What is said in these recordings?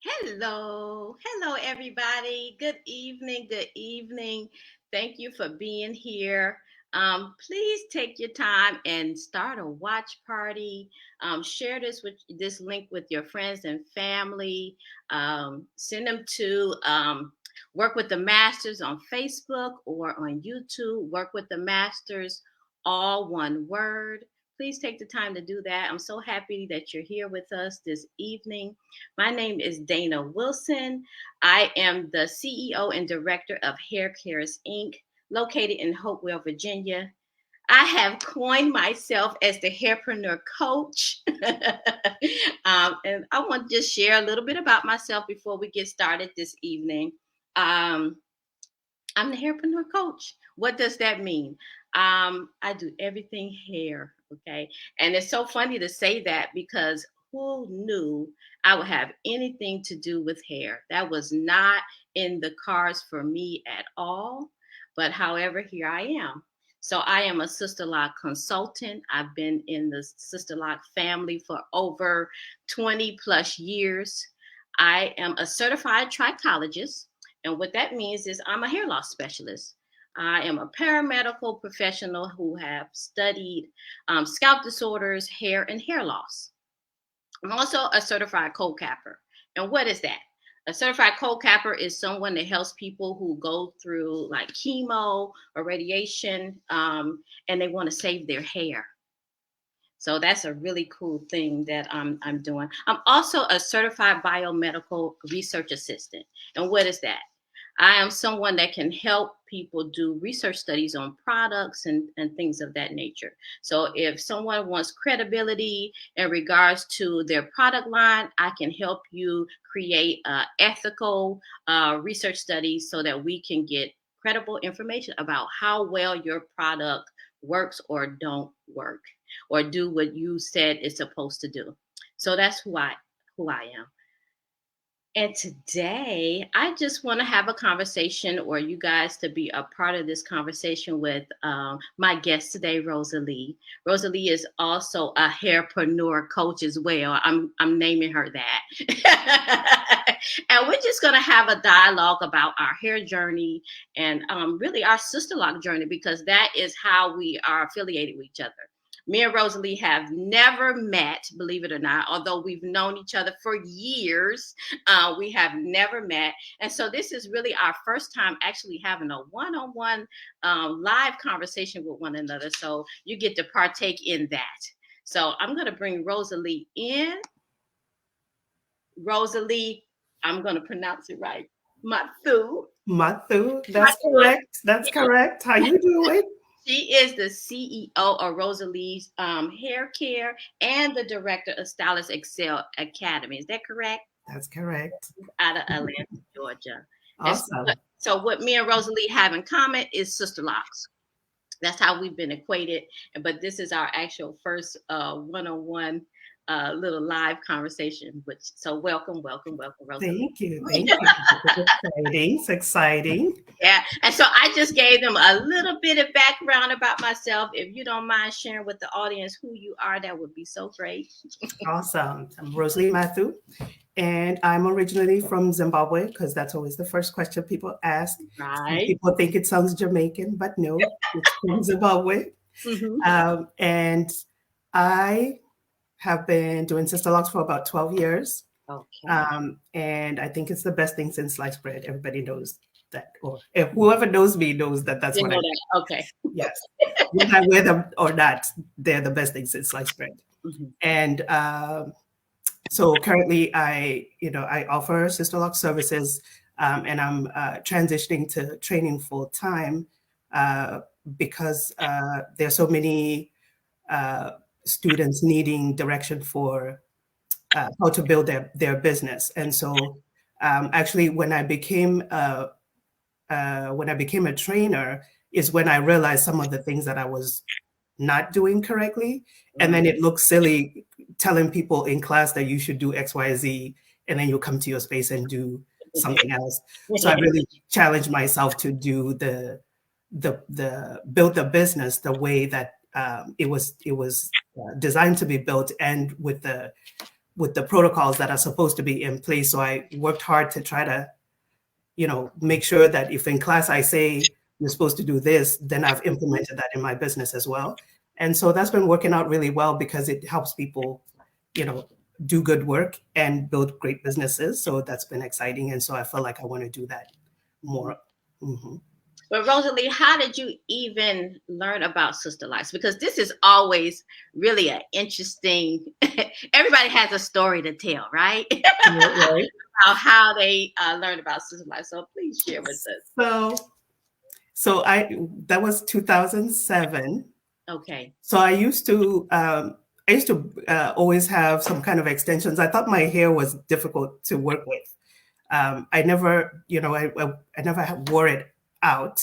Hello, everybody. Good evening. Good evening. Thank you for being here. Please take your time and start a watch party. Share this link with your friends and family. Send them to Work with the Masters on Facebook or on YouTube. Work with the Masters, all one word. Please take the time to do that. I'm so happy that you're here with us this evening. My name is Dana Wilson. I am the CEO and director of Hair Cares Inc., located in Hopewell, Virginia. I have coined myself as the hairpreneur coach. And I want to just share a little bit about myself before we get started this evening. Um, I'm the hairpreneur coach. What does that mean? I do everything hair, okay? And it's so funny to say that because who knew I would have anything to do with hair? That was not in the cards for me at all. But however, here I am. So I am a Sister Lock consultant. I've been in the Sister Lock family for over 20 plus years. I am a certified trichologist. And what that means is I'm a hair loss specialist. I am a paramedical professional who have studied scalp disorders, hair, and hair loss. I'm also a certified cold capper. And what is that? A certified cold capper is someone that helps people who go through like chemo or radiation and they want to save their hair. So that's a really cool thing that I'm doing. I'm also a certified biomedical research assistant. And what is that? I am someone that can help people do research studies on products and things of that nature. So if someone wants credibility in regards to their product line, I can help you create ethical research studies so that we can get credible information about how well your product works or don't work or do what you said it's supposed to do. So that's who I am. And today, I just want to have a conversation, or you guys to be a part of this conversation with my guest today, Roselee. Roselee is also a hairpreneur coach as well. I'm naming her that. And we're just going to have a dialogue about our hair journey and really our Sister Lock journey, because that is how we are affiliated with each other. Me and Roselee have never met, believe it or not, although we've known each other for years. We have never met. And so this is really our first time actually having a one-on-one live conversation with one another. So you get to partake in that. So I'm going to bring Roselee in. Roselee, I'm going to pronounce it right. Mathu. Mathu, that's correct. That's correct. How you doing? She is the CEO of Roselee's Hair Care and the director of Stylist Excel Academy. Is that correct? That's correct. Out of Atlanta, Georgia. Awesome. So what me and Roselee have in common is Sister Locks. That's how we've been acquainted. But this is our actual first one-on-one little live conversation. So welcome, Roselee. Thank you. Thank you. It's exciting. It's exciting. Yeah. And so I just gave them a little bit of background about myself. If you don't mind sharing with the audience who you are, that would be so great. Awesome. I'm Roselee Mathu, and I'm originally from Zimbabwe, because that's always the first question people ask. Right. People think it sounds Jamaican, but no, it's from Zimbabwe. Mm-hmm. And I have been doing Sister Locks for about 12 years. Okay. And I think it's the best thing since sliced bread. Everybody knows that, or if whoever knows me knows that that's what I do. Okay. Yes. Whether I wear them or not, they're the best thing since sliced bread. Mm-hmm. And so currently I offer Sister Lock services, and I'm transitioning to training full time because there are so many students needing direction for how to build their business. And so actually when I became a trainer is when I realized some of the things that I was not doing correctly. And then it looks silly telling people in class that you should do X, Y, Z, and then you come to your space and do something else. So I really challenged myself to do the build the business the way that it was designed to be built, and with the with the protocols that are supposed to be in place. So I worked hard to try to, make sure that if in class I say you're supposed to do this, then I've implemented that in my business as well. And so that's been working out really well because it helps people, you know, do good work and build great businesses. So that's been exciting. And so I feel like I want to do that more. Mm-hmm. But Rosalie, how did you even learn about Sister Lives? Because this is always really an interesting. Everybody has a story to tell, right? Right. About how they learned about Sister Lives. So please share with us. So that was 2007. Okay. So I used to always have some kind of extensions. I thought my hair was difficult to work with. I never, I never wore it out.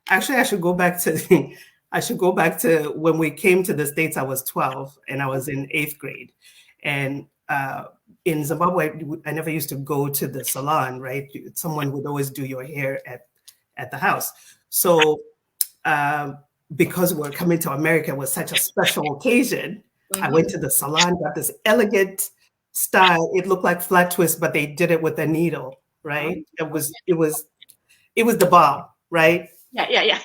Actually, I should go back to I should go back to when we came to the States. I was 12 and I was in 8th grade. And in Zimbabwe, I never used to go to the salon, right? Someone would always do your hair at the house. So because we're coming to America, it was such a special occasion. I went to the salon, got this elegant style. It looked like flat twist, but they did it with a needle, right? It was the bomb, right? Yeah.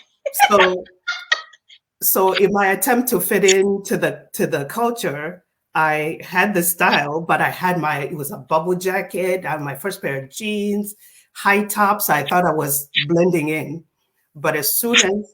So in my attempt to fit into the culture, I had the style, but it was a bubble jacket. I had my first pair of jeans, high tops. I thought I was blending in, but as soon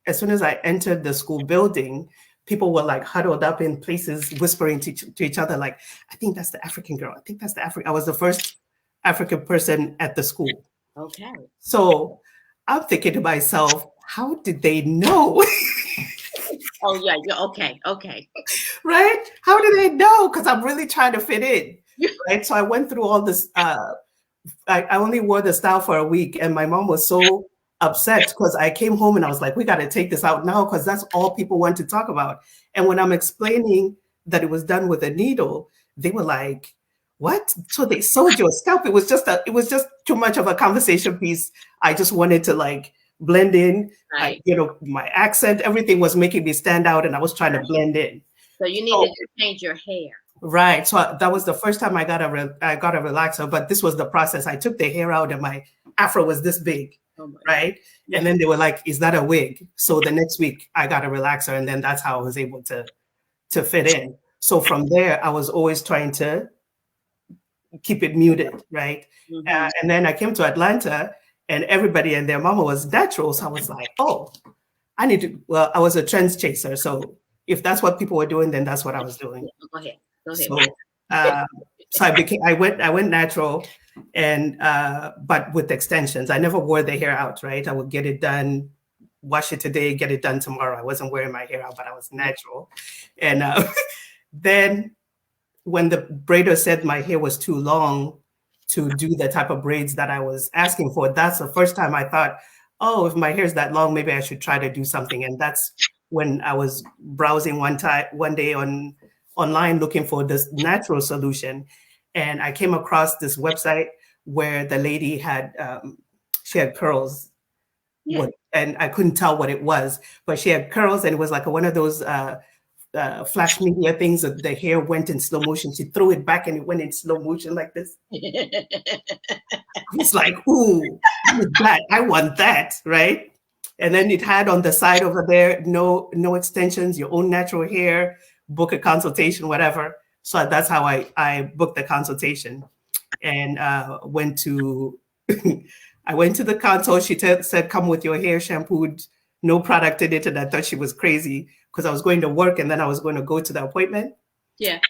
as I entered the school building, people were like huddled up in places, whispering to each other, like, I think that's the African girl. I think that's the African. I was the first African person at the school. Okay. So I'm thinking to myself, how did they know? Oh, yeah. Okay. Right? How did they know? Because I'm really trying to fit in. Right. So I went through all this. I only wore the style for a week, and my mom was so upset because I came home and I was like, we got to take this out now because that's all people want to talk about. And when I'm explaining that it was done with a needle, they were like, what? So they sewed your scalp? It was just too much of a conversation piece. I just wanted to like blend in. Right. My accent, everything was making me stand out, and I was trying to blend in. So you needed to change your hair. Right. So that was the first time I got a relaxer, but this was the process. I took the hair out and my afro was this big, right? Yeah. And then they were like, is that a wig? So the next week I got a relaxer, and then that's how I was able to fit in. So from there, I was always trying to keep it muted, right? And then I came to Atlanta and everybody and their mama was natural. So I was like, oh, I was a trend chaser. So if that's what people were doing, then that's what I was doing. Go ahead. So I went natural, and but with extensions. I never wore the hair out, right? I would get it done, wash it today, get it done tomorrow. I wasn't wearing my hair out, but I was natural. And then when the braider said my hair was too long to do the type of braids that I was asking for, that's the first time I thought, oh, if my hair is that long, maybe I should try to do something. And that's when I was browsing one day online looking for this natural solution. And I came across this website where the lady had, she had curls. Yeah. And I couldn't tell what it was, but she had curls, and it was like one of those flash media things that the hair went in slow motion. She threw it back and it went in slow motion like this. It's like, ooh, that, I want that, right? And then it had on the side over there, no extensions, your own natural hair, book a consultation, whatever. So that's how I booked the consultation, and went to I went to the consult. She said, come with your hair shampooed, no product in it. And I thought she was crazy because I was going to work and then I was going to go to the appointment. Yeah.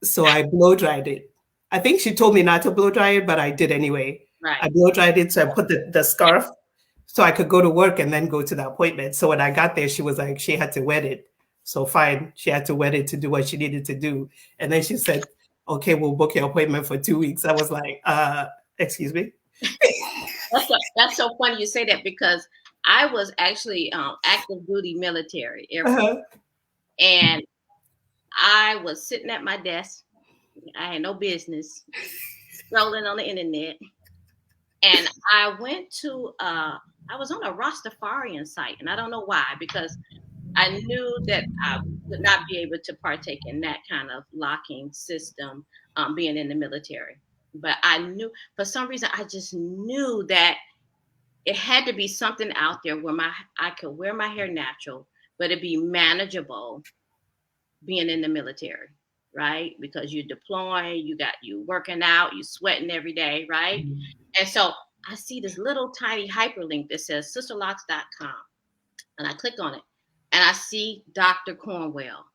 So I blow dried it. I think she told me not to blow dry it, but I did anyway. Right. I blow dried it. So I put the scarf so I could go to work and then go to the appointment. So when I got there, she was like, she had to wet it. So fine, she had to wet it to do what she needed to do. And then she said, okay, we'll book your appointment for 2 weeks. I was like, excuse me? That's so funny you say that, because I was actually active duty military, Air Force. And I was sitting at my desk. I had no business, scrolling on the internet. And I went to, I was on a Rastafarian site, and I don't know why, because I knew that I would not be able to partake in that kind of locking system, being in the military. But I knew, for some reason, I just knew that it had to be something out there where I could wear my hair natural, but it'd be manageable being in the military, right? Because you're deploying, you working out, you sweating every day, right? And so I see this little tiny hyperlink that says sisterlocks.com, and I click on it, and I see Dr. Cornwell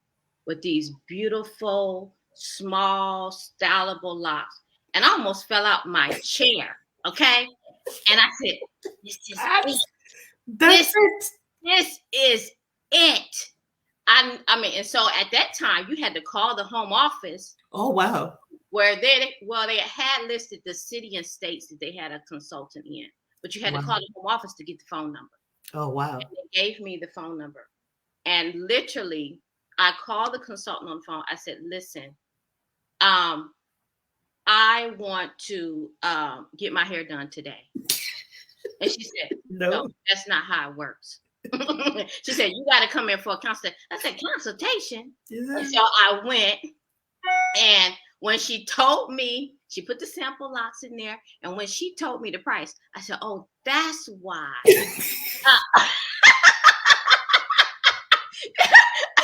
with these beautiful, small, stylable locks, and I almost fell out my chair. Okay, and I said, "This is it. That's it. This is it." I mean, and so at that time, you had to call the home office. Oh, wow. Where they had listed the city and states that they had a consultant in, but you had to call the home office to get the phone number. Oh, wow. And they gave me the phone number, and literally, I called the consultant on the phone. I said, "Listen, I want to get my hair done today," and she said, "No, that's not how it works." She said, "You got to come in for a consultation." I said, "Consultation?" Yeah. And so I went, and when she told me, she put the sample locks in there, and when she told me the price, I said, "Oh, that's why." I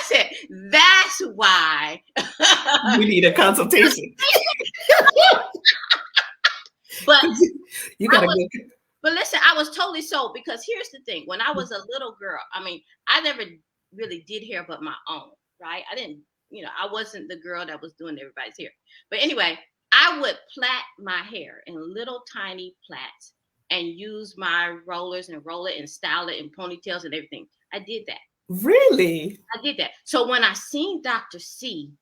said, "That's why we need a consultation." But you gotta go. But listen, I was totally sold, because here's the thing. When I was a little girl, I mean, I never really did hair but my own, right? I didn't, I wasn't the girl that was doing everybody's hair. But anyway, I would plait my hair in little tiny plaits and use my rollers and roll it and style it in ponytails and everything. I did that. Really? I did that. So when I seen Dr. C,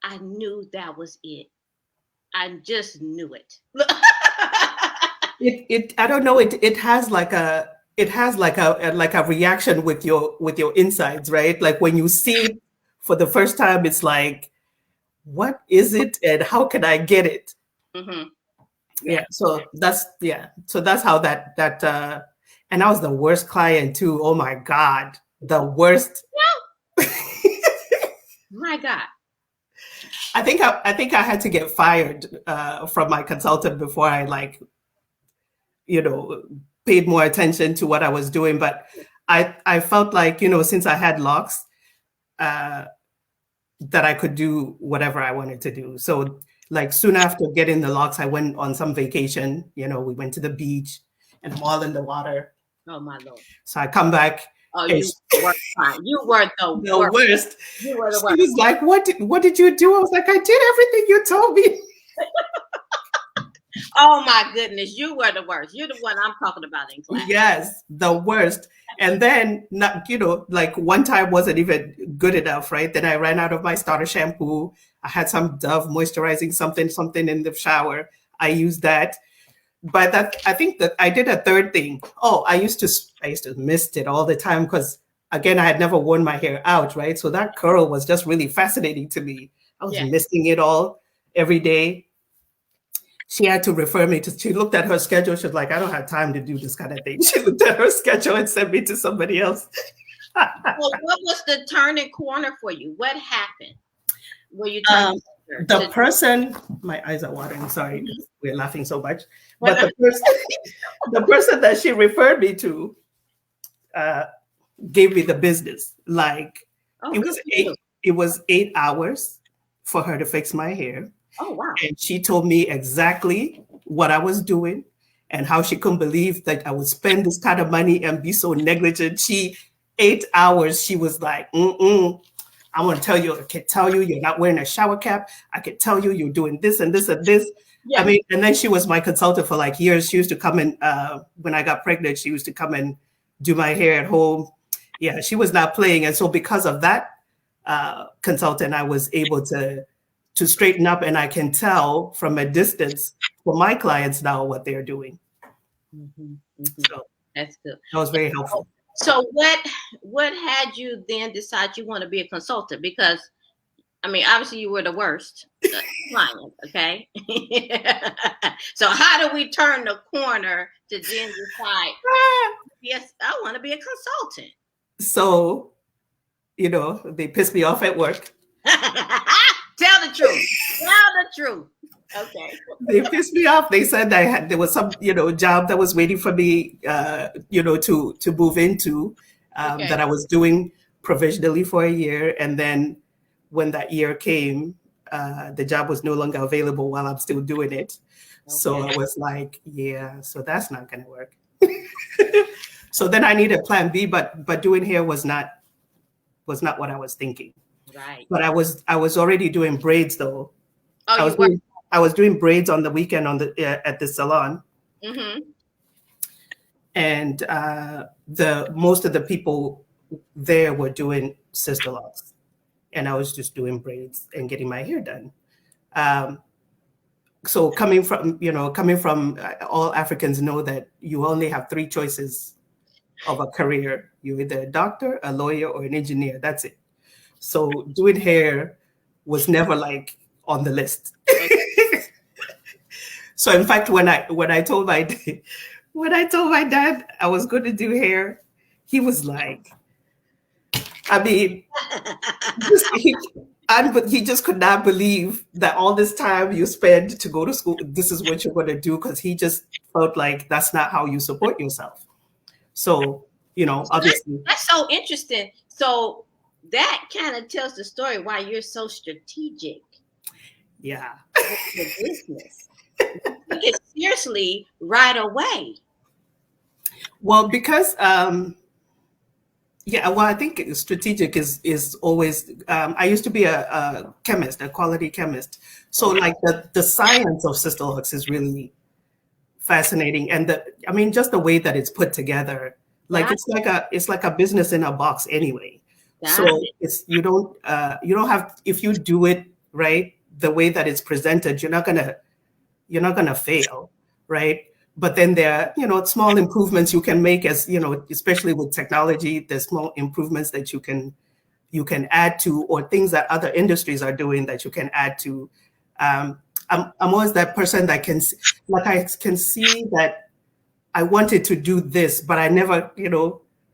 I knew that was it. I just knew it. I don't know, it has like a reaction with your insides, right? Like when you see it for the first time, it's like, what is it and how can I get it? Mm-hmm. Yeah. So that's how that and I was the worst client too. Oh my God, the worst. My God. I think I had to get fired from my consultant before I paid more attention to what I was doing. But I felt like, since I had locks, that I could do whatever I wanted to do. So like soon after getting the locks, I went on some vacation. We went to the beach and I'm all in the water. Oh my Lord. So I come back. Oh, you were fine. You were the worst. You were the worst. She was like, what did you do? I was like, I did everything you told me. Oh my goodness, you were the worst. You're the one I'm talking about in class. Yes, the worst. And then, like one time wasn't even good enough, right? Then I ran out of my starter shampoo. I had some Dove moisturizing something in the shower. I used that. But I think that I did a third thing. Oh, I used to mist it all the time because, again, I had never worn my hair out, right? So that curl was just really fascinating to me. I was misting it all every day. She had to refer me she looked at her schedule. She was like, I don't have time to do this kind of thing. She looked at her schedule and sent me to somebody else. Well, what was the turning corner for you? What happened? Were you the person, my eyes are watering, sorry, we're laughing so much. But the person that she referred me to gave me the business. Like it was 8 hours for her to fix my hair. Oh, wow. And she told me exactly what I was doing and how she couldn't believe that I would spend this kind of money and be so negligent. 8 hours, she was like, I want to tell you, I can tell you you're not wearing a shower cap. I can tell you you're doing this and this and this. Yeah. I mean, and then she was my consultant for like years. She used to come in, when I got pregnant, she used to come and do my hair at home. Yeah, she was not playing. And so because of that consultant, I was able to straighten up, and I can tell from a distance for my clients now what they're doing. Mm-hmm. Mm-hmm. So that's good. That was very helpful. So what had you then decide you want to be a consultant? Because I mean, obviously you were the worst client, okay? So how do we turn the corner to then decide, yes, I want to be a consultant? So, they pissed me off at work. Tell the truth. Tell the truth. Okay. They pissed me off. They said there was some, job that was waiting for me, to move into, Okay. that I was doing provisionally for a year. And then when that year came, the job was no longer available while I'm still doing it. So Okay. I was like, yeah, so that's not going to work. So then I needed plan B, but doing hair was not what I was thinking. Right. But I was already doing braids though. Oh, I you was were. doing, I was doing braids on the weekend at the salon, Mm-hmm. and the most of the people there were doing sister locks, and I was just doing braids and getting my hair done. Um, so coming from all Africans know that you only have three choices of a career. You're either a doctor, a lawyer, or an engineer. That's it. So doing hair was never like on the list. Okay. So in fact, when I told my dad I was going to do hair, he was like, I mean, he just could not believe that all this time you spend to go to school, this is what you're going to do, because he just felt like that's not how you support yourself. So, obviously, That's so interesting. So that kind of tells the story why you're so strategic yeah. with your business. You take it seriously right away. Well, because yeah, well, I think strategic is always. I used to be a chemist, a quality chemist. So, Okay. like the science of sister hooks is really fascinating, and just the way that it's put together, like Got it's like a business in a box anyway. So got it's you don't have, if you do it right the way that it's presented, you're not gonna fail, right? But then there are, small improvements you can make, as especially with technology. There's small improvements that you can add to, or things that other industries are doing that you can add to. I'm always that person that I can see that I wanted to do this, but I never,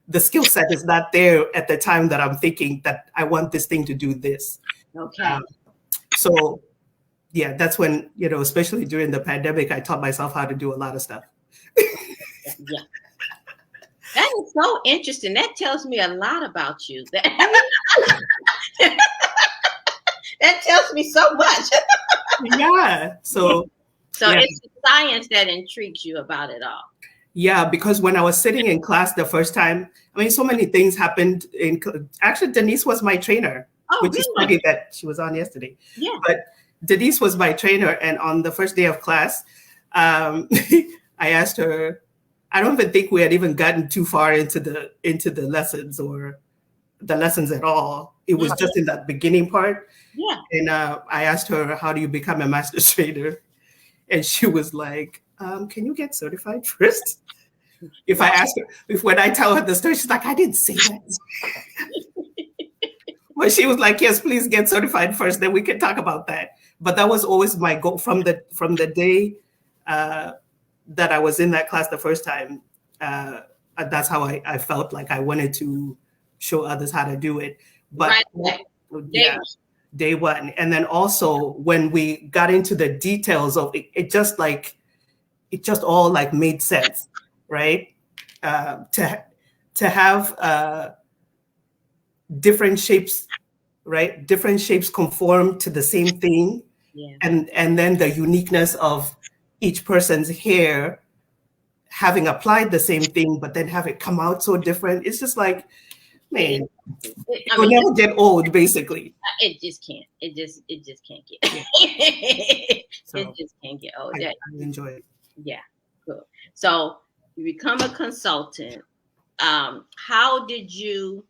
the skill set is not there at the time that I'm thinking that I want this thing to do this. Okay. Um, so yeah, that's when, especially during the pandemic, I taught myself how to do a lot of stuff. Yeah. That is so interesting. That tells me a lot about you. That tells me so much. Yeah. So So yeah, it's the science that intrigues you about it all. yeah, because when I was sitting in class the first time, so many things happened. Actually, Denise was my trainer, Oh, which is really? funny that she was on yesterday. Yeah. But Denise was my trainer, and on the first day of class, um, I asked her. I don't even think we had even gotten too far into the lessons, or the lessons at all. It was Yeah. just in that beginning part, Yeah. and I asked her, "How do you become a master trainer?" And she was like, "Can you get certified first?" If I ask her, when I tell her the story, she's like, "I didn't say that." But she was like, "Yes, please get certified first, then we can talk about that." But that was always my goal from the day that I was in that class the first time. That's how I felt like I wanted to show others how to do it. But Right away. yeah, day one. And then also when we got into the details of it, it just all like made sense, right? To have different shapes, right? Different shapes conform to the same thing, Yeah. and then the uniqueness of each person's hair having applied the same thing, but then have it come out so different. It's just like, man, it will never get old, basically. It just can't. It just can't get. So It just can't get old. I enjoy it. Yeah, cool. So you become a consultant. How did you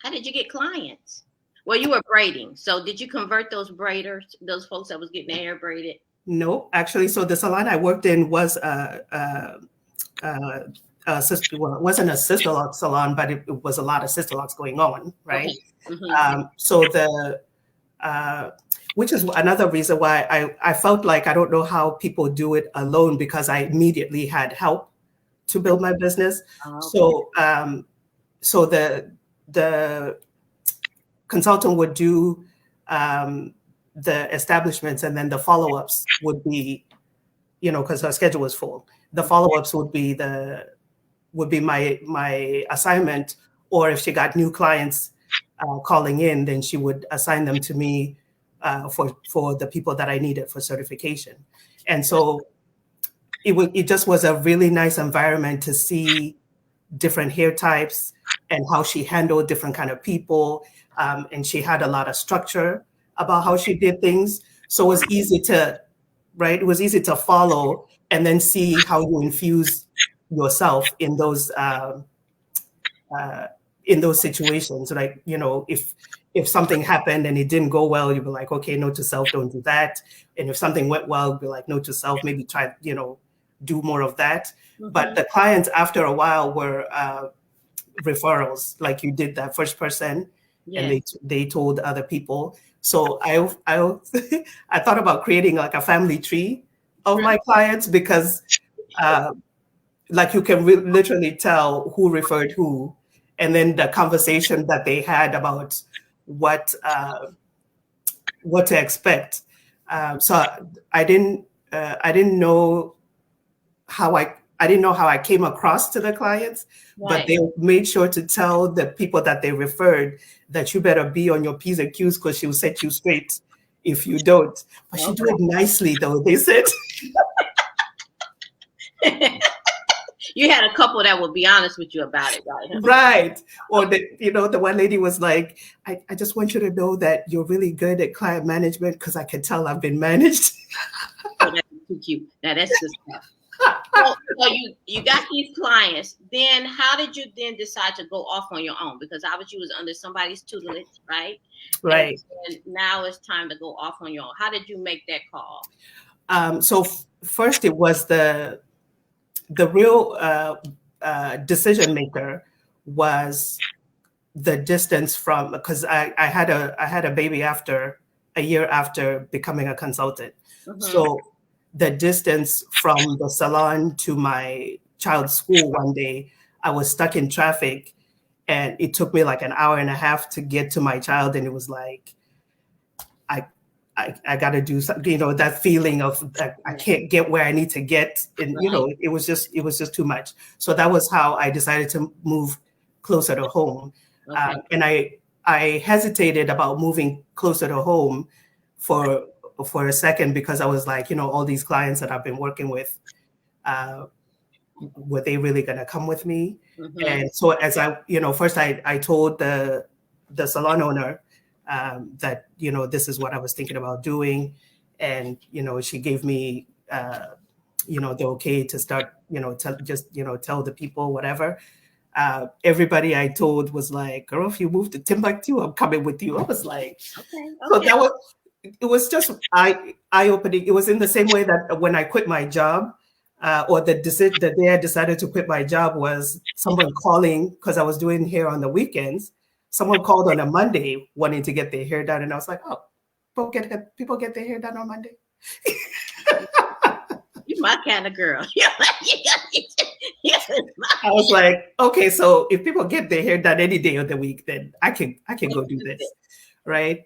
get clients? Well, you were braiding. So did you convert those braiders, those folks that was getting their hair braided? No, actually, so the salon I worked in was well, it wasn't a sister lock salon, but it was a lot of sister locks going on, right? Okay. Mm-hmm. So which is another reason why I felt like I don't know how people do it alone, because I immediately had help to build my business. Oh, okay. So so the consultant would do the establishments, and then the follow-ups would be, because her schedule was full. The follow-ups would be my assignment, or if she got new clients calling in, then she would assign them to me for the people that I needed for certification. And so it just was a really nice environment to see different hair types and how she handled different kind of people. And she had a lot of structure about how she did things. So it was easy to, right? It was easy to follow and then see how you infuse yourself in those situations. Like, if something happened and it didn't go well, you'd be like, okay, note to self, don't do that. And if something went well, you'd be like, note to self, maybe try, do more of that. Mm-hmm. But the clients after a while were referrals, like you did that first person, and they told other people. So I I thought about creating like a family tree of my clients, because like you can literally tell who referred who, and then the conversation that they had about what to expect. So I didn't know how I came across to the clients, but they made sure to tell the people that they referred that you better be on your P's and Q's, because she will set you straight if you don't. But she do it nicely, though, they said. You had a couple that would be honest with you about it, right? Right. Or the one lady was like, I just want you to know that you're really good at client management, because I can tell I've been managed. Oh, that's too cute. Now that's good stuff. So you got these clients. Then how did you then decide to go off on your own? Because obviously you was under somebody's tutelage, right? Right. And now it's time to go off on your own. How did you make that call? So first it was the real decision maker was the distance from, because I had a baby a year after becoming a consultant. Mm-hmm. So the distance from the salon to my child's school, one day I was stuck in traffic, and it took me like an hour and a half to get to my child. And it was like, I got to do something, that feeling of I can't get where I need to get. And, it was just too much. So that was how I decided to move closer to home. Okay. And I hesitated about moving closer to home for a second, because I was like, all these clients that I've been working with, were they really going to come with me? Mm-hmm. And so as first I told the salon owner, that, this is what I was thinking about doing. And, she gave me, the okay to start, tell the people, whatever. Everybody I told was like, girl, if you move to Timbuktu, I'm coming with you. I was like, okay. So it was just eye-opening. It was in the same way that when I quit my job, or the day I decided to quit my job was someone calling, because I was doing hair on the weekends. Someone called on a Monday wanting to get their hair done. And I was like, oh, people get their hair done on Monday. You're my kind of girl. I was like, okay, so if people get their hair done any day of the week, then I can go do this, right?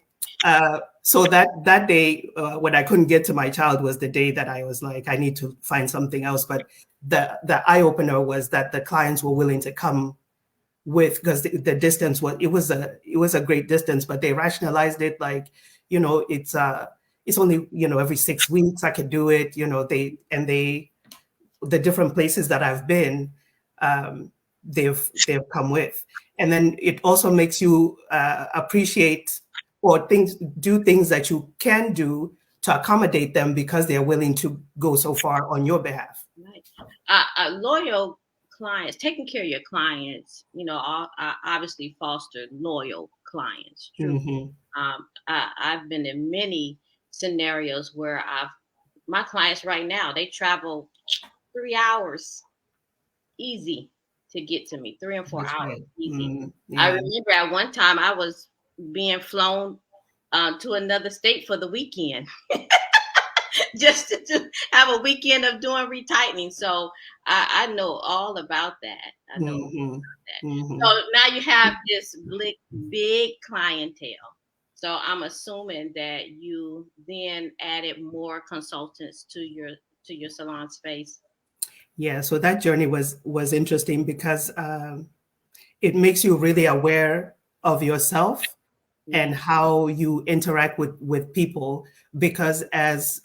So that day when I couldn't get to my child was the day that I was like, I need to find something else. But the eye opener was that the clients were willing to come with, because the distance was a great distance, but they rationalized it like, it's only, every 6 weeks I could do it, the different places that I've been, they've come with. And then it also makes you appreciate or do things that you can do to accommodate them, because they're willing to go so far on your behalf. Right. Loyal clients, taking care of your clients, obviously foster loyal clients. True. Mm-hmm. I've been in many scenarios where my clients right now, they travel 3 hours easy to get to me, 3 and 4 hours right. Easy. Mm-hmm. Yeah. I remember at one time I was being flown to another state for the weekend. just to have a weekend of doing retightening. So I know all about that. I know all Hmm. about that. Hmm. So now you have this big clientele. So I'm assuming that you then added more consultants to your salon space. Yeah, so that journey was interesting because it makes you really aware of yourself Yeah. and how you interact with people. Because as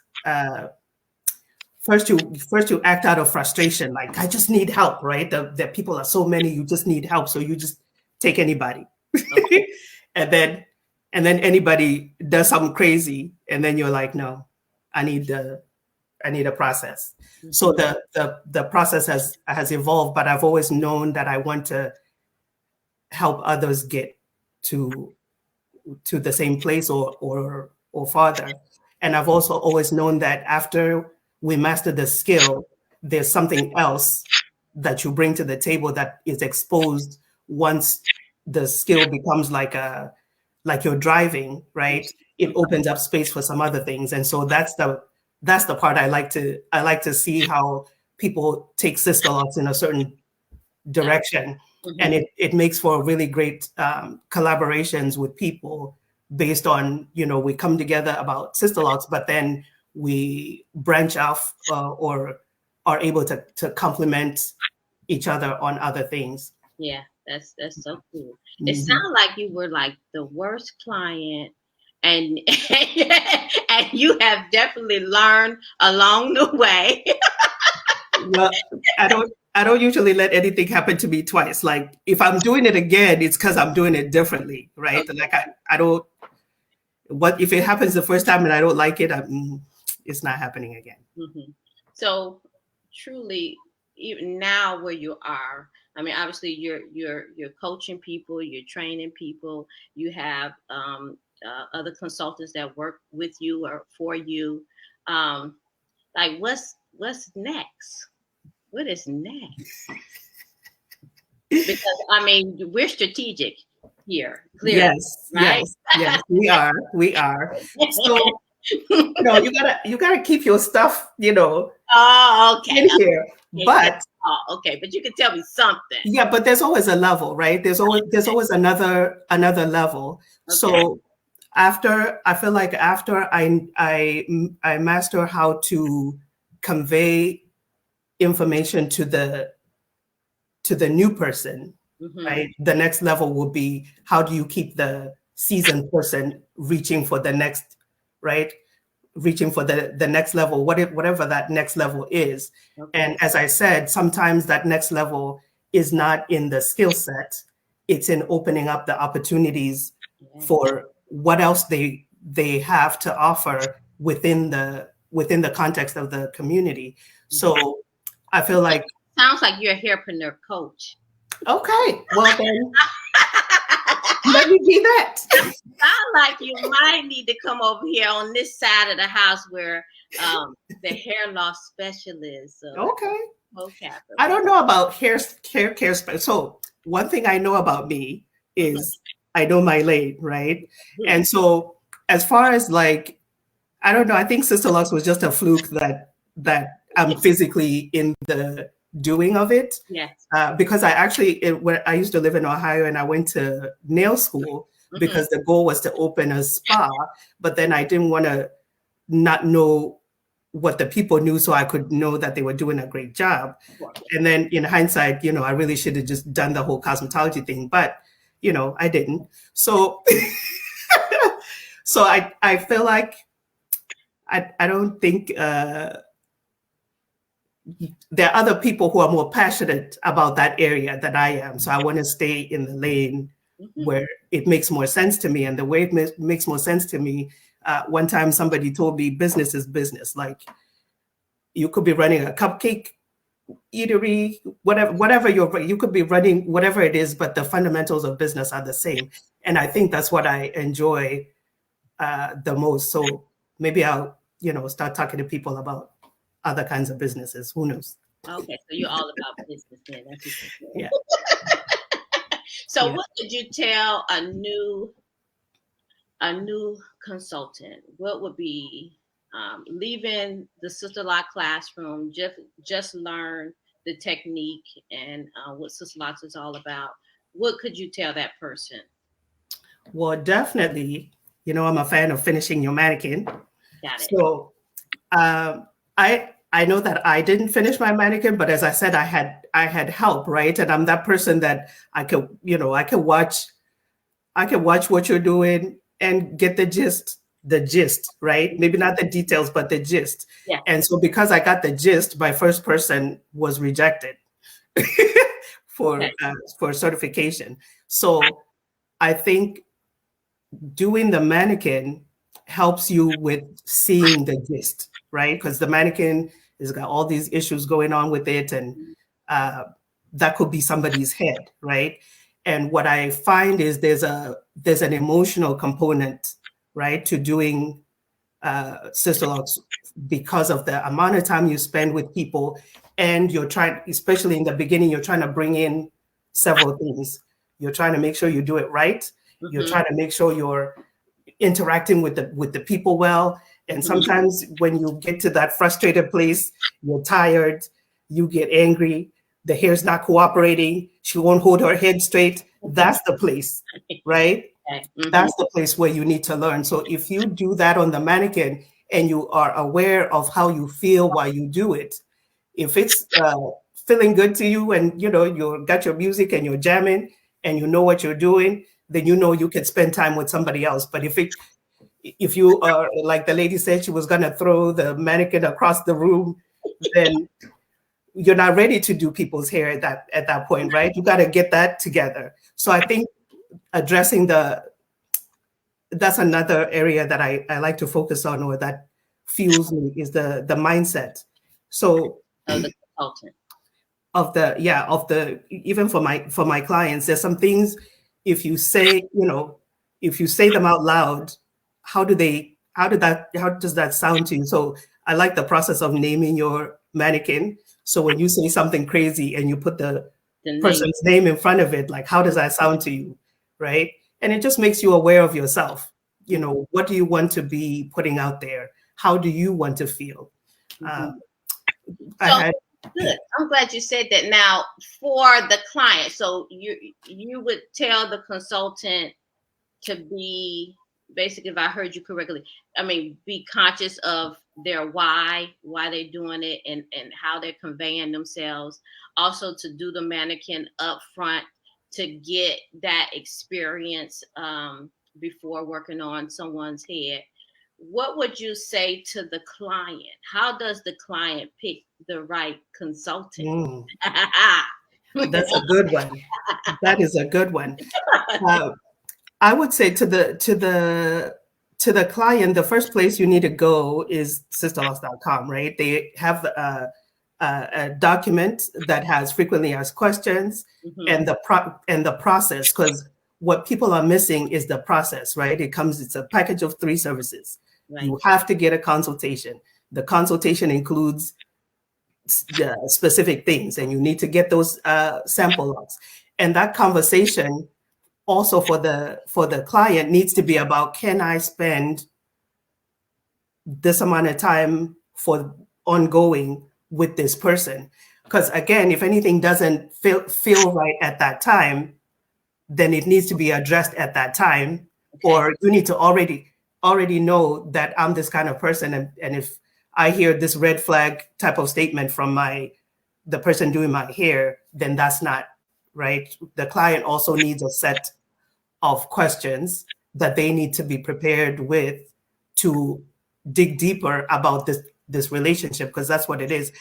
first you act out of frustration, like I just need help, right? The people are so many, you just need help, so you just take anybody, Okay. and then anybody does something crazy, and then you're like, no, I need a process. So Hmm. the process has evolved, but I've always known that I want to help others get to the same place or farther. And I've also always known that after we master the skill, there's something else that you bring to the table that is exposed once the skill becomes like you're driving, right? It opens up space for some other things. And so that's the part I like to see how people take sister lots in a certain direction, and Hmm. it makes for really great collaborations with people based on, we come together about sister lots, but then we branch off, or are able to complement each other on other things. Yeah, that's so cool. It Hmm. sounds like you were like the worst client, and and you have definitely learned along the way. Well, I don't usually let anything happen to me twice. Like if I'm doing it again, it's because I'm doing it differently, right? Okay. Like I don't. What if it happens the first time and I don't like it? It's not happening again. Hmm. So truly, even now where you are, I mean, obviously you're coaching people, you're training people, you have other consultants that work with you or for you. Um, like what's next? What is next? Because I mean, we're strategic here, clearly, Yes, right? yes, yes. We are. So you gotta keep your stuff, Oh, okay, in here. okay, But oh, okay. But you can tell me something. yeah, but there's always a level, right? There's always another level. Okay. So I feel like after I master how to convey information to the new person, Mm-hmm. right? The next level will be how do you keep the seasoned person reaching for the next, right? Reaching for the next level, whatever that next level is. Okay. And as I said, sometimes that next level is not in the skill set, it's in opening up the opportunities Yeah. for what else they have to offer within the context of the community. Mhm. So I feel like, Sounds like you're a hairpreneur coach. okay, well then let me be that. Sound like you might need to come over here on this side of the house where the hair loss specialist Okay. vocab. I Okay. don't know about hair care. So one thing I know about me Mhm. is I know my lane, right? Yeah. And so as far as like, I don't know, I think Sister Lux was just a fluke that I'm physically in the doing of it. Yes. Because where I used to live in Ohio and I went to nail school Hmm. because the goal was to open a spa, but then I didn't want to not know what the people knew so I could know that they were doing a great job. And then in hindsight, I really should have just done the whole cosmetology thing, but I didn't. So so I feel like I don't think there are other people who are more passionate about that area than I am. So I want to stay in the lane Hmm. where it makes more sense to me. And the way it makes more sense to me, one time somebody told me business is business. Like you could be running a cupcake eatery, whatever you could be running, whatever it is, but the fundamentals of business are the same. And I think that's what I enjoy the most. So maybe I'll, start talking to people about other kinds of businesses. Who knows? Okay. So you're all about business then. That's what you're Yeah, saying. So yeah. what would you tell a new consultant? What would be leaving the Sister Lock classroom, just learn the technique and what Sister Locks is all about, what could you tell that person? Well, definitely, I'm a fan of finishing your mannequin. Got it. So I know that I didn't finish my mannequin, but as I said, I had help, right? And I'm that person that I can watch what you're doing and get the gist, right? Maybe not the details, but the gist. Yeah. And so because I got the gist, my first person was rejected for certification. So I think doing the mannequin helps you with seeing the gist, right? Because the mannequin has got all these issues going on with it, and that could be somebody's head, right? And what I find is there's an emotional component, right, to doing sister locks because of the amount of time you spend with people, and you're trying, especially in the beginning, you're trying to bring in several things. You're trying to make sure you do it right. Mm-hmm. You're trying to make sure you're interacting with the people well. And sometimes when you get to that frustrated place, you're tired, you get angry, the hair's not cooperating, she won't hold her head straight. That's the place, right? Mm-hmm. That's the place where you need to learn. So if you do that on the mannequin and you are aware of how you feel while you do it, if it's feeling good to you and you got your music and you're jamming and you know what you're doing, then you can spend time with somebody else. But if you are, like the lady said, she was going to throw the mannequin across the room, then you're not ready to do people's hair at that point, right? You got to get that together. So I think addressing that's another area that I like to focus on, or that fuels me, is the mindset. So the consultant. Even for my clients, there's some things, if you say them out loud, how does that sound to you? So I like the process of naming your mannequin. So when you say something crazy and you put the person's name in front of it, like, how does that sound to you, right? And it just makes you aware of yourself. What do you want to be putting out there? How do you want to feel? Good. I'm glad you said that. Now, for the client, so you would tell the consultant to be, basically, if I heard you correctly, be conscious of their why they're doing it, and how they're conveying themselves. Also, to do the mannequin up front to get that experience before working on someone's head. What would you say to the client? How does the client pick the right consultant? That's a good one. That is a good one. I would say to the client, the first place you need to go is sisterlocks.com, right? They have a document that has frequently asked questions, and the process, because what people are missing is the process, right? It's a package of 3 services. Right. You have to get a consultation. The consultation includes specific things, and you need to get those sample logs. And that conversation also for the client needs to be about, can I spend this amount of time for ongoing with this person? Because again, if anything doesn't feel right at that time, then it needs to be addressed at that time. Okay. Or you need to already know that I'm this kind of person, and if I hear this red flag type of statement from the person doing my hair, then that's not right. The client also needs a set of questions that they need to be prepared with to dig deeper about this relationship, because that's what it is.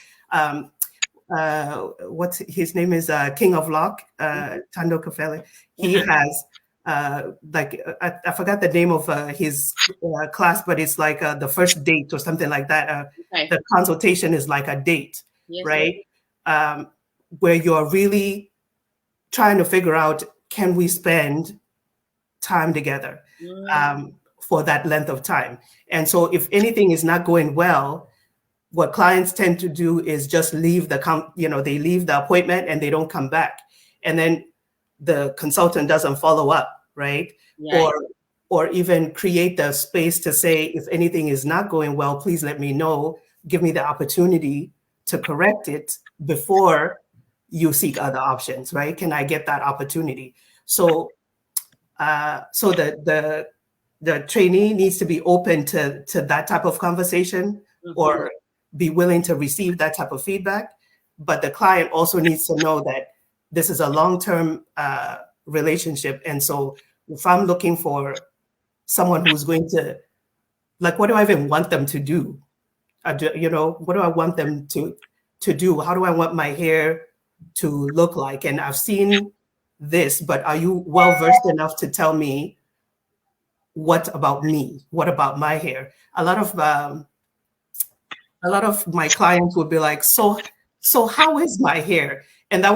What's his name is King of Lock, Tando Kafele. He has I forgot the name of his class, but it's like the first date or something like that. Okay. The consultation is like a date, yes, right? Where you're really trying to figure out, can we spend time together for that length of time? And so if anything is not going well, what clients tend to do is just leave they leave the appointment and they don't come back. And then the consultant doesn't follow up, right? Yeah. or even create the space to say, if anything is not going well, please let me know, give me the opportunity to correct it before you seek other options, right? Can I get that opportunity? So so the trainee needs to be open to that type of conversation, or be willing to receive that type of feedback. But the client also needs to know that this is a long-term relationship. And so if I'm looking for someone who's going to, like, what do I even want them to do? What do I want them to do? How do I want my hair to look like? And I've seen this, but are you well versed enough to tell me what about me? What about my hair? A lot of my clients would be like, so how is my hair? And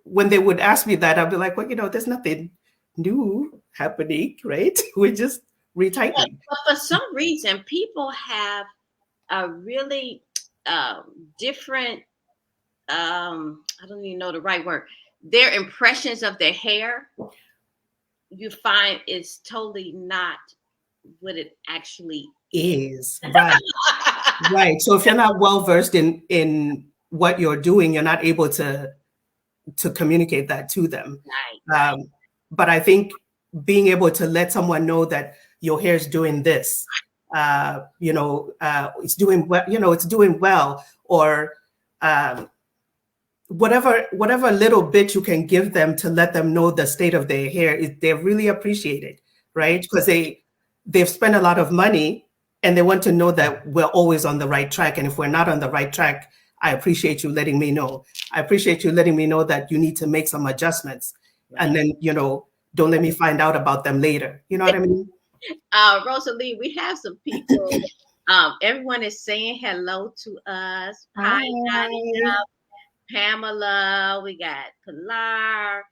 when they would ask me that, I'd be like, well, there's nothing new happening, right? We're just retightening. But for some reason, people have a really different, I don't even know the right word, their impressions of their hair, you find is totally not what it actually is. Right. Right. So if you're not well versed in what you're doing, you're not able to communicate that to them. Right. But I think being able to let someone know that your hair is doing this, it's doing well, it's doing well, or whatever little bit you can give them to let them know the state of their hair, they really appreciate it, right? Because they've spent a lot of money, and they want to know that we're always on the right track. And if we're not on the right track, I appreciate you letting me know. I appreciate you letting me know that you need to make some adjustments. Right. And then, don't let me find out about them later. You know what I mean? Roselee, we have some people. Everyone is saying hello to us. Hi, Nadia, Pamela. We got Pilar,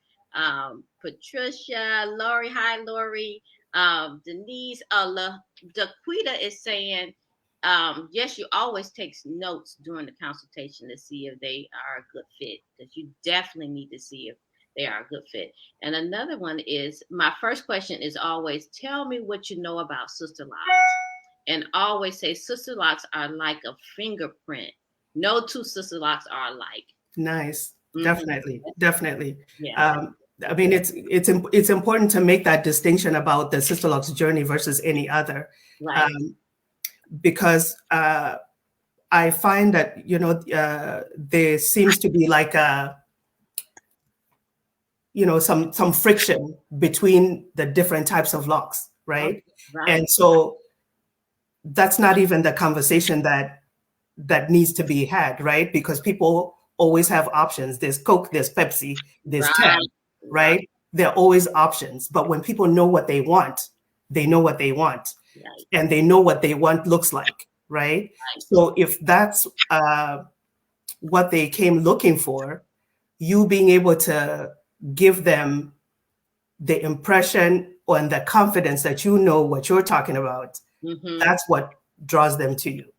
Patricia, Lori. Hi, Lori. Denise, Daquita is saying, yes, you always take notes during the consultation to see if they are a good fit, because you definitely need to see if they are a good fit. And another one is, my first question is always, tell me what you know about sister locks. And always say sister locks are like a fingerprint. No two sister locks are alike. Nice. Definitely. Definitely. Yeah. I mean, it's important to make that distinction about the sister locks journey versus any other, right. Because I find that there seems to be like some friction between the different types of locks, right? Okay. Right. And so that's not even the conversation that needs to be had, right? Because people always have options. There's Coke, there's Pepsi, there's Tab. Right? There are always options. But when people know what they want, they know what they want. Right. And they know what they want looks like, right? So if that's what they came looking for, you being able to give them the impression and the confidence that you know what you're talking about, that's what draws them to you.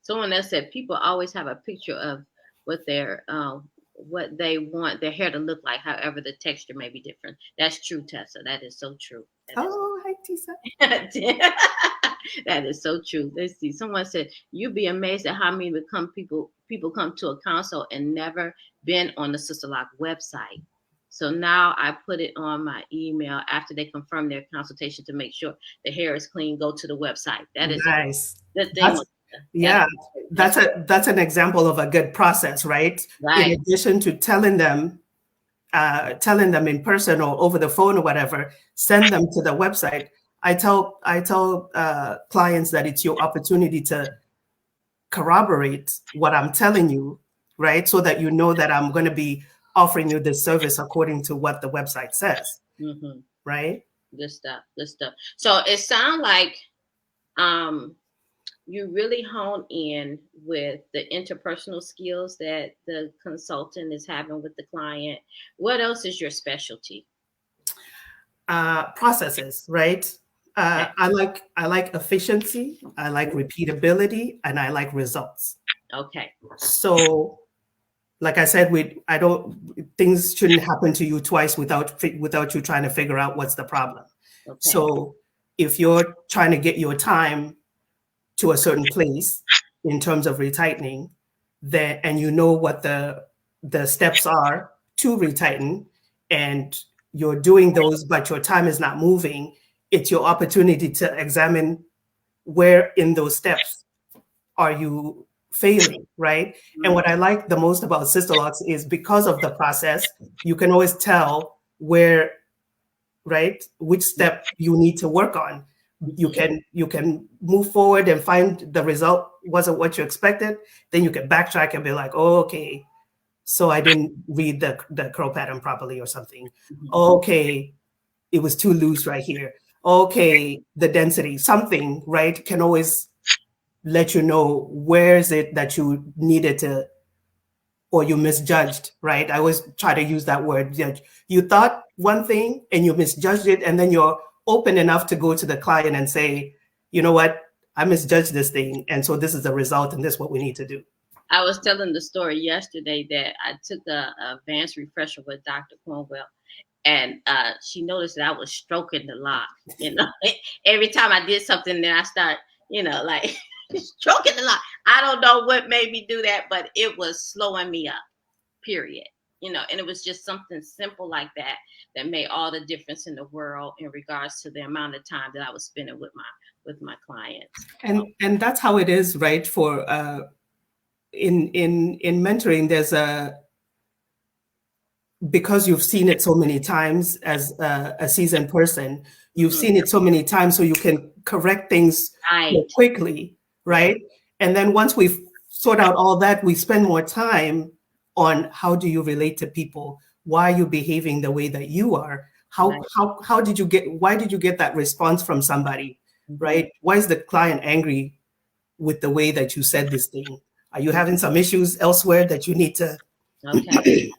Someone else said people always have a picture of what they want their hair to look like, however the texture may be different. That's true, Tessa. That is so true. Hi, Tessa. That is so true. Let's see. Someone said, you'd be amazed at how many people come to a consult and never been on the Sister Lock website. So now I put it on my email after they confirm their consultation to make sure the hair is clean. Go to the website. That is nice. That's an example of a good process, right? In addition to telling them in person or over the phone or whatever, send them to the website. I tell clients that it's your opportunity to corroborate what I'm telling you, right? So that you know that I'm going to be offering you this service according to what the website says, right? Good stuff. So it sounds like you really hone in with the interpersonal skills that the consultant is having with the client. What else is your specialty? Processes, right? I like efficiency, I like repeatability, and I like results. Okay. So like I said, things shouldn't happen to you twice without you trying to figure out what's the problem. Okay. So if you're trying to get your time to a certain place in terms of retightening, and you know what the steps are to retighten, and you're doing those, but your time is not moving, it's your opportunity to examine where in those steps are you failing, right? And what I like the most about SisterLocks is because of the process, you can always tell where, right, which step you need to work on. You can move forward and find the result wasn't what you expected. Then you can backtrack and be like, oh, okay, so I didn't read the curl pattern properly or something. Okay, it was too loose right here. Okay, the density, something, right, can always let you know where is it that you needed to, or you misjudged, right? I always try to use that word. You thought one thing and you misjudged it, and then you're open enough to go to the client and say, you know what, I misjudged this thing, and so this is the result, and this is what we need to do. I was telling the story yesterday that I took a advanced refresher with Dr. Cornwell, and she noticed that I was stroking the lock. Every time I did something, then I start, like stroking the lock. I don't know what made me do that, but it was slowing me up, period. And it was just something simple like that made all the difference in the world in regards to the amount of time that I was spending with my clients. And that's how it is, right? For in mentoring, there's because you've seen it so many times as a seasoned person, you've seen it so many times, so you can correct things quickly, right? And then once we've sort out all that, we spend more time on how do you relate to people? Why are you behaving the way that you are? Why did you get that response from somebody, right? Why is the client angry with the way that you said this thing? Are you having some issues elsewhere that you need to? Okay.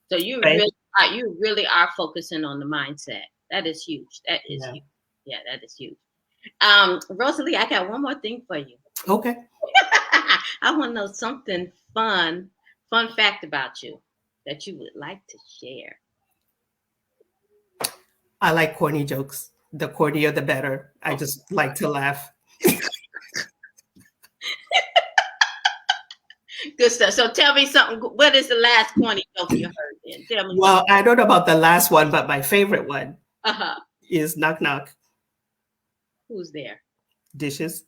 So you really are focusing on the mindset. That is huge. That is huge. Yeah, that is huge. Roselee, I got one more thing for you. Okay. I want to know something fun fact about you that you would like to share. I like corny jokes. The cornier, the better. I just like to laugh. Good stuff. So tell me something. What is the last corny joke you heard then? Tell me. Well, I don't know about the last one, but my favorite one is knock knock. Who's there? Dishes.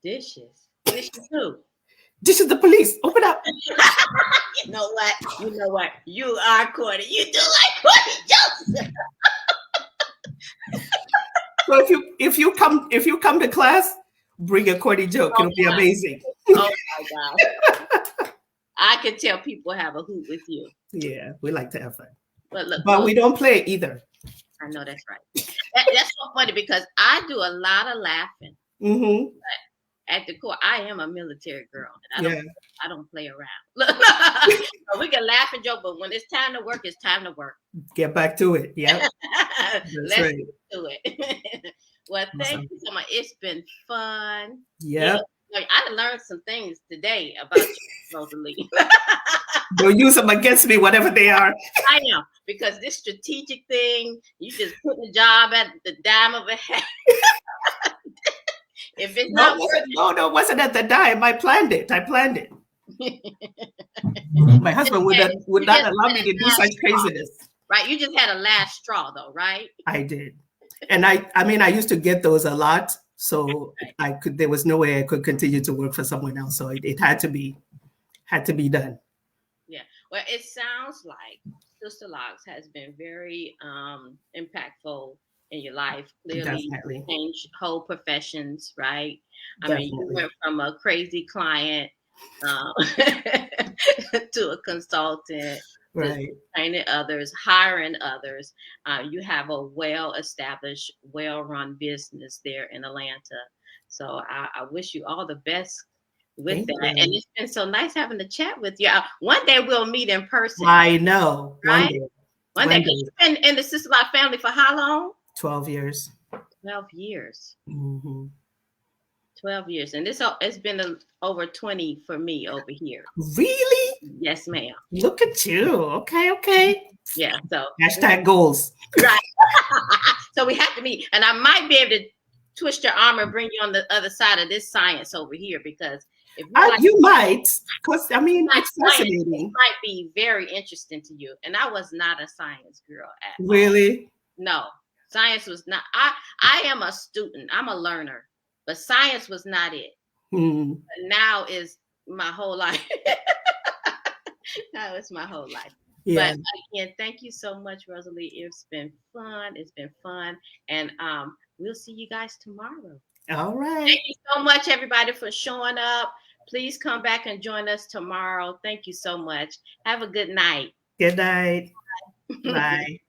Dishes. Dishes who? Dishes the police. Open up. You know what? You are corny. You do like corny jokes. So if you come to class, bring a corny joke. It'll be amazing. Oh my God. I can tell people have a hoot with you. Yeah, we like to have fun. But we don't play either. I know that's right. That's so funny because I do a lot of laughing. Mm-hmm. But at the core, I am a military girl. And I don't play around. We can laugh and joke, but when it's time to work, it's time to work. Get back to it. Yeah. Let's do it. Well, thank you so much. It's been fun. Yeah. I learned some things today about you, Roselee. Don't use them against me, whatever they are. I know, because this strategic thing, you just put the job at the dime of a hat. If it's not working. No, it wasn't at the dime. I planned it. My husband would not allow me to do such craziness. Right. You just had a last straw though, right? I did. And I used to get those a lot. So there was no way I could continue to work for someone else. So it had to be done. Yeah. Well, it sounds like SisterLocks has been very impactful in your life. Clearly, Definitely. Changed whole professions, right? Definitely. You went from a crazy client to a consultant, right? Training others, hiring others. You have a well-established, well-run business there in Atlanta. So I wish you all the best with that. And it's been so nice having a chat with you. One day we'll meet in person. I know. Right? One day. You've been in the SisterLocks family for how long? 12 years. 12 years. Mm-hmm. 12 years. And it's been over 20 for me over here. Really? Yes, ma'am. Look at you. Okay. Yeah. So Hashtag goals. right. So we have to meet. And I might be able to twist your arm and bring you on the other side of this science over here, because if you like, you might, because I mean, like it's science, fascinating. it might be very interesting to you. And I was not a science girl at all. Really? No, science was not. I am a student. I'm a learner, but science was not it. Hmm. Now is my whole life. Now it's my whole life. Yeah. But again, thank you so much, Roselee. It's been fun. It's been fun. And we'll see you guys tomorrow. All right. Thank you so much, everybody, for showing up. Please come back and join us tomorrow. Thank you so much. Have a good night. Good night. Bye.